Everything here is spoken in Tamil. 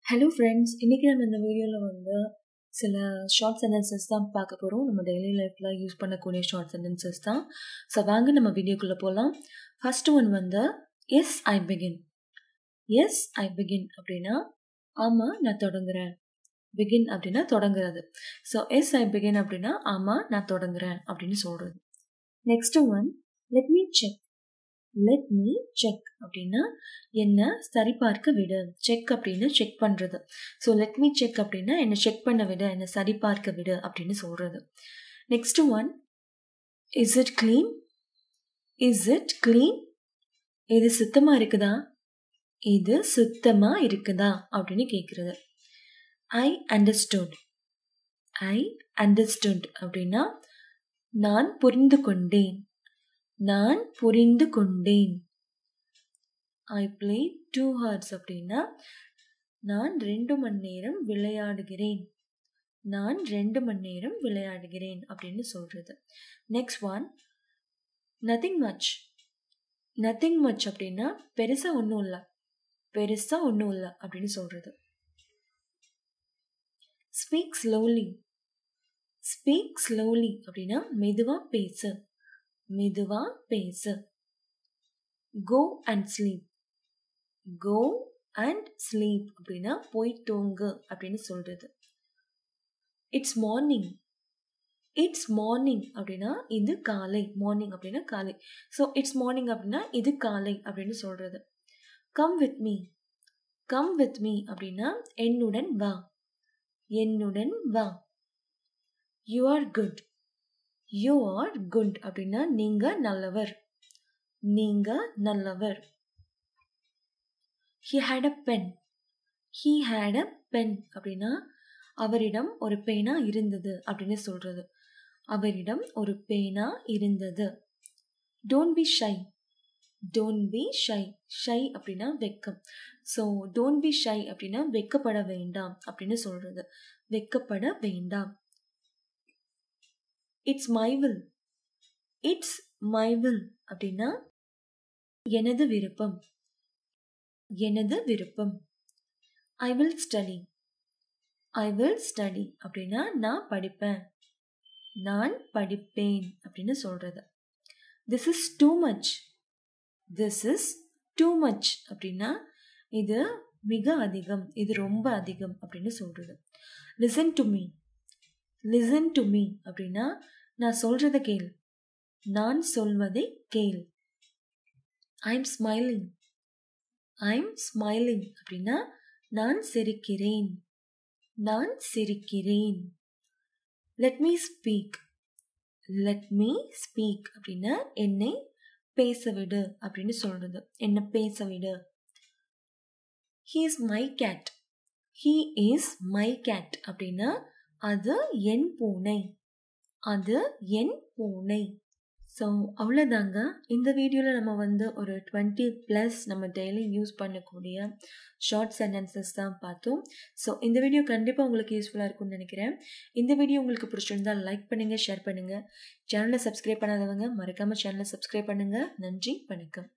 ஹலோ ஃப்ரெண்ட்ஸ், இன்றைக்கி நம்ம இந்த வீடியோவில் வந்து சில ஷார்ட் சென்டென்சஸ் தான் பார்க்க போகிறோம். நம்ம டெய்லி லைஃப்பில் யூஸ் பண்ணக்கூடிய ஷார்ட் சென்டென்சஸ் தான். ஸோ வாங்க நம்ம வீடியோக்குள்ளே போகலாம். ஃபர்ஸ்ட் ஒன் வந்து எஸ் ஐ பிகின். எஸ் ஐ பிகின் அப்படின்னா ஆமாம் நான் தொடங்குறேன். பிகின் அப்படின்னா தொடங்குறது. ஸோ எஸ் ஐ பிகின் அப்படின்னா ஆமாம் நான் தொடங்குறேன் அப்படின்னு சொல்கிறது. Next one let me check. Let me check அப்படின்னா என்ன சரிபார்க்க விடு. செக் அப்படின்னு செக் பண்ணுறது. ஸோ லெட் மீ செக் அப்படின்னா என்னை செக் பண்ண விடு, என்னை சரிபார்க்க விடு அப்படின்னு சொல்கிறது. Next one is it clean. Is it clean. இது சுத்தமாக இருக்குதா. இது சுத்தமாக இருக்குதா அப்படின்னு கேட்குறது. I understood. ஐ அண்டர்ஸ்டுட் அப்படின்னா நான் புரிந்து கொண்டேன். நான் புரிந்து கொண்டேன். ஐ பிளே 2 hours அப்படின்னா நான் 2 மணி நேரம் விளையாடுகிறேன். நான் 2 மணி நேரம் விளையாடுகிறேன் அப்படின்னு சொல்றது. Next one nothing much. Nothing much அப்படின்னா பெருசா ஒன்றும் இல்லை. பெருசா ஒன்றும் இல்லை அப்படின்னு சொல்றது. Speak slowly. ஸ்பீக் ஸ்லோலி அப்படின்னா மெதுவா பேசு. மெதுவா பேசு. Go and sleep. Go and sleep அப்படின்னா போய் தூங்கு அப்படின்னு சொல்றது. It's morning. இட்ஸ் மார்னிங் அப்படின்னா இது காலை. மார்னிங் அப்படின்னா காலை. ஸோ இட்ஸ் மார்னிங் அப்படின்னா இது காலை அப்படின்னு சொல்றது. Come with me. Come with me அப்படின்னா என்னுடன் வா. என்னுடன் வா. You are good. You are good அப்படின்னா நீங்க நல்லவர். நீங்க நல்லவர். He had a pen. He had a pen அப்படின்னா அவரிடம் ஒரு பேனா இருந்தது அப்படின்னு சொல்றது. அவரிடம் ஒரு பேனா இருந்தது. Don't be shy. Don't be shy. Shy அப்படின்னா வெக்கம். ஸோ don't be shy அப்படின்னா வெக்கப்பட வேண்டாம் அப்படின்னு சொல்றது. வெக்கப்பட வேண்டாம். It's my will. It's my will அப்படின்னா எனது விருப்பம். எனது விருப்பம். I will study. I will study அப்படின்னா நான் படிப்பேன். நான் படிப்பேன் அப்படின்னு சொல்றது. This is too much. This is too much அப்படின்னா இது மிக அதிகம், இது ரொம்ப அதிகம் அப்படின்னு சொல்றது. Listen to me. Listen to me அப்படின்னா நான் சொல்றதை கேள். நான் சொல்வதை கேள். I'm smiling. ஐம் ஸ்மைலிங் அப்படின்னா நான் சிரிக்கிறேன். நான் சிரிக்கிறேன். Let me speak. Let me speak அப்படின்னா என்னை பேச விடு அப்படின்னு சொல்றது. என்னை பேச விடு. He is my cat. He is my cat அப்படின்னா அது என் பூனை. அது என் பூனை. ஸோ அவ்வளோதாங்க. இந்த வீடியோவில் நம்ம வந்து ஒரு 20+ நம்ம டெய்லி யூஸ் பண்ணக்கூடிய ஷார்ட் சென்டென்சஸ் தான் பார்த்தோம். ஸோ இந்த வீடியோ கண்டிப்பாக உங்களுக்கு யூஸ்ஃபுல்லாக இருக்கும்னு நினைக்கிறேன். இந்த வீடியோ உங்களுக்கு பிடிச்சிருந்தால் லைக் பண்ணுங்கள், ஷேர் பண்ணுங்கள். சேனலை சப்ஸ்கிரைப் பண்ணாதவங்க மறக்காமல் சேனலை சப்ஸ்கிரைப் பண்ணுங்கள். நன்றி, வணக்கம்.